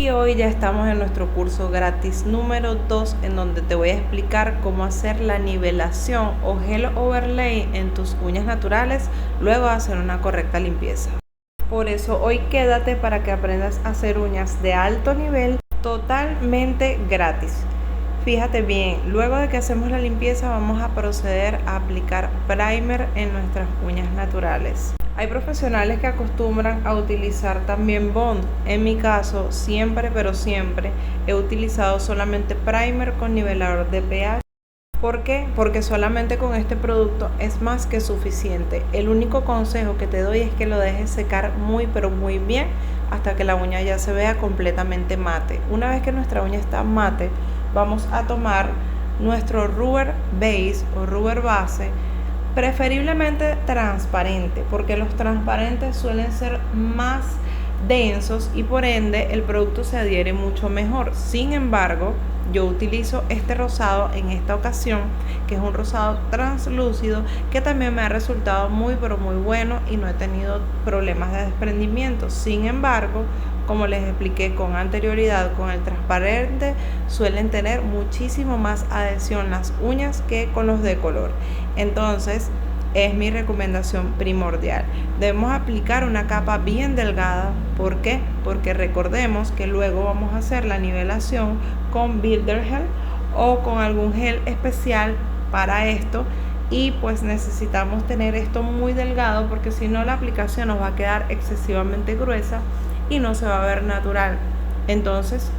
Y hoy ya estamos en nuestro curso gratis número 2 en donde te voy a explicar cómo hacer la nivelación o gel overlay en tus uñas naturales luego de hacer una correcta limpieza. Por eso hoy quédate para que aprendas a hacer uñas de alto nivel totalmente gratis. Fíjate bien, luego de que hacemos la limpieza vamos a proceder a aplicar primer en nuestras uñas naturales. Hay profesionales que acostumbran a utilizar también bond. En mi caso, siempre he utilizado solamente primer con nivelador de pH. ¿Por qué? Porque solamente con este producto es más que suficiente. El único consejo que te doy es que lo dejes secar muy bien hasta que la uña ya se vea completamente mate. Una vez que nuestra uña está mate, vamos a tomar nuestro rubber base o rubber base, preferiblemente transparente, porque los transparentes suelen ser más densos y por ende el producto se adhiere mucho mejor. Sin embargo, yo utilizo este rosado en esta ocasión, que es un rosado translúcido que también me ha resultado muy bueno y no he tenido problemas de desprendimiento. Sin embargo, como les expliqué con anterioridad, con el transparente suelen tener muchísimo más adhesión las uñas que con los de color. Entonces es mi recomendación primordial. Debemos aplicar una capa bien delgada. ¿Por qué? Porque recordemos que luego vamos a hacer la nivelación con Builder Gel o con algún gel especial para esto, y pues necesitamos tener esto muy delgado porque si no la aplicación nos va a quedar excesivamente gruesa y no se va a ver natural. Entonces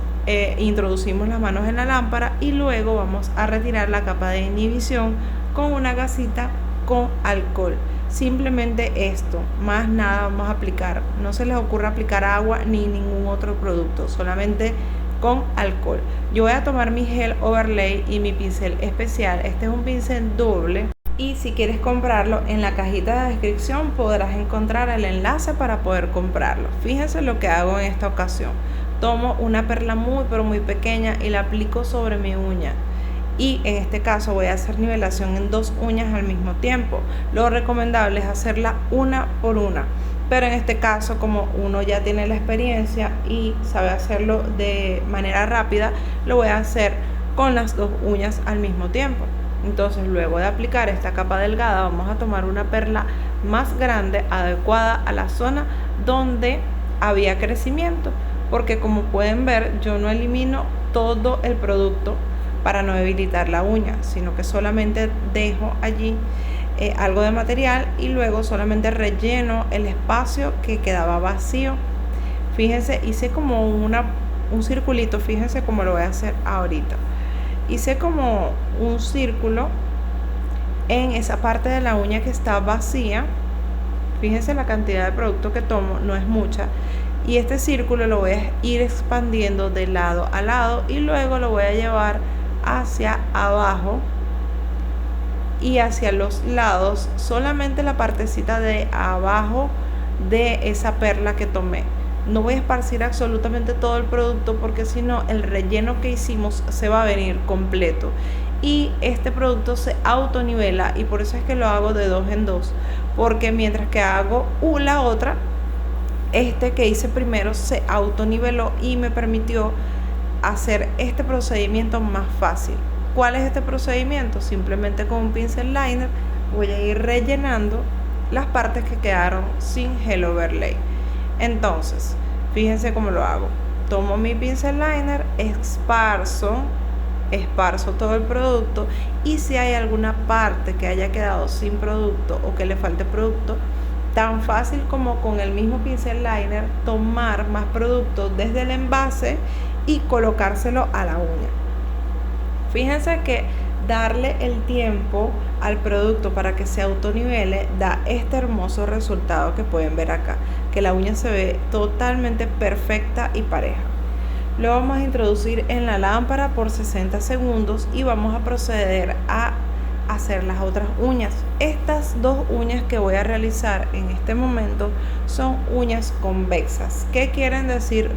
introducimos las manos en la lámpara y luego vamos a retirar la capa de inhibición con una gasita con alcohol. Simplemente esto, más nada vamos a aplicar. No se les ocurra aplicar agua ni ningún otro producto, solamente con alcohol. Yo voy a tomar mi gel overlay y mi pincel especial. Este es un pincel doble y si quieres comprarlo, en la cajita de descripción podrás encontrar el enlace para poder comprarlo. Fíjense lo que hago en esta ocasión. Tomo una perla muy pequeña y la aplico sobre mi uña. Y en este caso voy a hacer nivelación en dos uñas al mismo tiempo. Lo recomendable es hacerla una por una, pero en este caso, como uno ya tiene la experiencia y sabe hacerlo de manera rápida, lo voy a hacer con las dos uñas al mismo tiempo. Entonces, luego de aplicar esta capa delgada, vamos a tomar una perla más grande, adecuada a la zona donde había crecimiento, porque como pueden ver, yo no elimino todo el producto para no debilitar la uña, sino que solamente dejo allí algo de material y luego solamente relleno el espacio que quedaba vacío. Fíjense, hice como un circulito. Fíjense cómo lo voy a hacer ahorita. Hice como un círculo en esa parte de la uña que está vacía. Fíjense la cantidad de producto que tomo, no es mucha, y este círculo lo voy a ir expandiendo de lado a lado y luego lo voy a llevar hacia abajo y hacia los lados, solamente la partecita de abajo de esa perla que tomé. No voy a esparcir absolutamente todo el producto porque si no el relleno que hicimos se va a venir completo y este producto se autonivela, y por eso es que lo hago de dos en dos, porque mientras que hago la otra, este que hice primero se autoniveló y me permitió hacer este procedimiento más fácil. ¿Cuál es este procedimiento? Simplemente con un pincel liner voy a ir rellenando las partes que quedaron sin gel overlay. Entonces, fíjense cómo lo hago. Tomo mi pincel liner, esparzo todo el producto, y si hay alguna parte que haya quedado sin producto o que le falte producto, tan fácil como con el mismo pincel liner tomar más producto desde el envase y colocárselo a la uña. Fíjense que darle el tiempo al producto para que se autonivele da este hermoso resultado que pueden ver acá, que la uña se ve totalmente perfecta y pareja. Lo vamos a introducir en la lámpara por 60 segundos y vamos a proceder a hacer las otras uñas. Estas dos uñas que voy a realizar en este momento son uñas convexas. ¿Qué quieren decir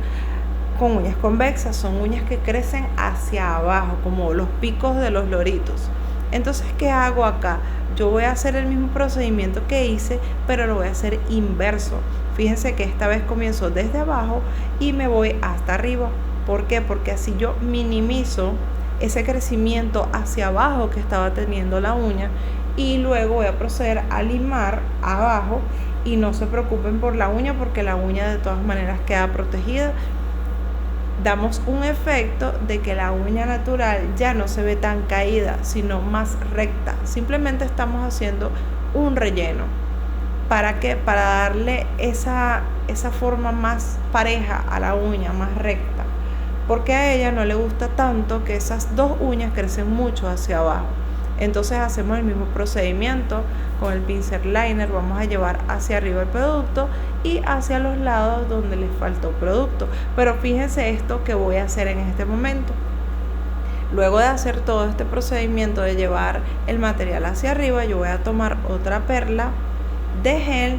con uñas convexas? Son uñas que crecen hacia abajo, como los picos de los loritos. Entonces, ¿qué hago acá? Yo voy a hacer el mismo procedimiento que hice, pero lo voy a hacer inverso. Fíjense que esta vez comienzo desde abajo y me voy hasta arriba. ¿Por qué? Porque así yo minimizo ese crecimiento hacia abajo que estaba teniendo la uña, y luego voy a proceder a limar abajo. Y no se preocupen por la uña, porque la uña de todas maneras queda protegida. Damos un efecto de que la uña natural ya no se ve tan caída, sino más recta. Simplemente estamos haciendo un relleno. ¿Para qué? Para darle esa forma más pareja a la uña, más recta. Porque a ella no le gusta tanto que esas dos uñas crecen mucho hacia abajo. Entonces hacemos el mismo procedimiento con el pincel liner. Vamos a llevar hacia arriba el producto y hacia los lados donde les faltó producto. Pero fíjense esto que voy a hacer en este momento. Luego de hacer todo este procedimiento de llevar el material hacia arriba, yo voy a tomar otra perla de gel.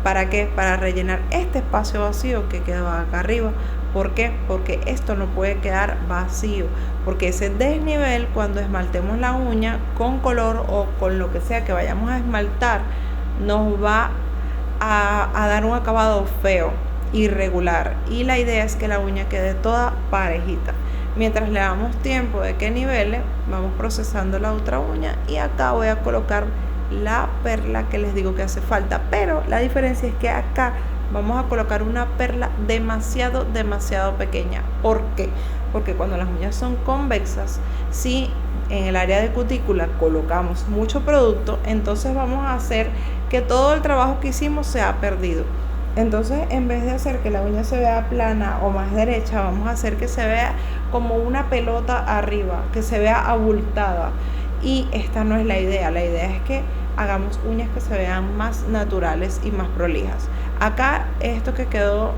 ¿Para qué? Para rellenar este espacio vacío que quedó acá arriba. ¿Por qué? Porque esto no puede quedar vacío, porque ese desnivel, cuando esmaltemos la uña con color o con lo que sea que vayamos a esmaltar, nos va a dar un acabado feo, irregular, y la idea es que la uña quede toda parejita. Mientras le damos tiempo de que nivele, vamos procesando la otra uña, y acá voy a colocar la perla que les digo que hace falta, pero la diferencia es que acá vamos a colocar una perla demasiado pequeña. ¿Por qué? Porque cuando las uñas son convexas, si en el área de cutícula colocamos mucho producto, entonces vamos a hacer que todo el trabajo que hicimos se ha perdido. Entonces, en vez de hacer que la uña se vea plana o más derecha, vamos a hacer que se vea como una pelota arriba, que se vea abultada. Y esta no es la idea. La idea es que hagamos uñas que se vean más naturales y más prolijas. Acá esto que quedó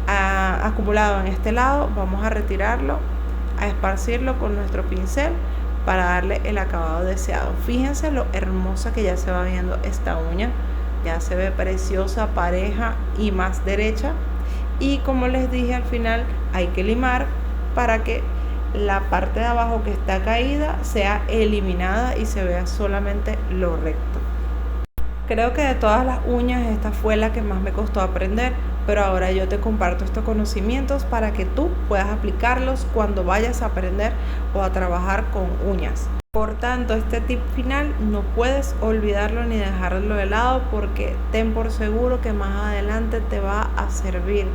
acumulado en este lado, vamos a retirarlo, a esparcirlo con nuestro pincel para darle el acabado deseado. Fíjense lo hermosa que ya se va viendo esta uña. Ya se ve preciosa, pareja y más derecha. Y como les dije, al final hay que limar para que la parte de abajo que está caída sea eliminada y se vea solamente lo recto. Creo que de todas las uñas esta fue la que más me costó aprender, pero ahora yo te comparto estos conocimientos para que tú puedas aplicarlos cuando vayas a aprender o a trabajar con uñas. Por tanto, este tip final no puedes olvidarlo ni dejarlo de lado, porque ten por seguro que más adelante te va a servir.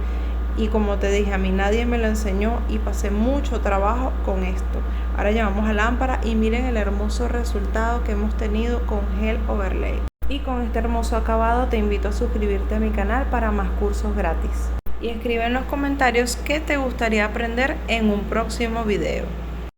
Y como te dije, a mí nadie me lo enseñó y pasé mucho trabajo con esto. Ahora llevamos a lámpara y miren el hermoso resultado que hemos tenido con gel overlay. Y con este hermoso acabado te invito a suscribirte a mi canal para más cursos gratis. Y escribe en los comentarios qué te gustaría aprender en un próximo video.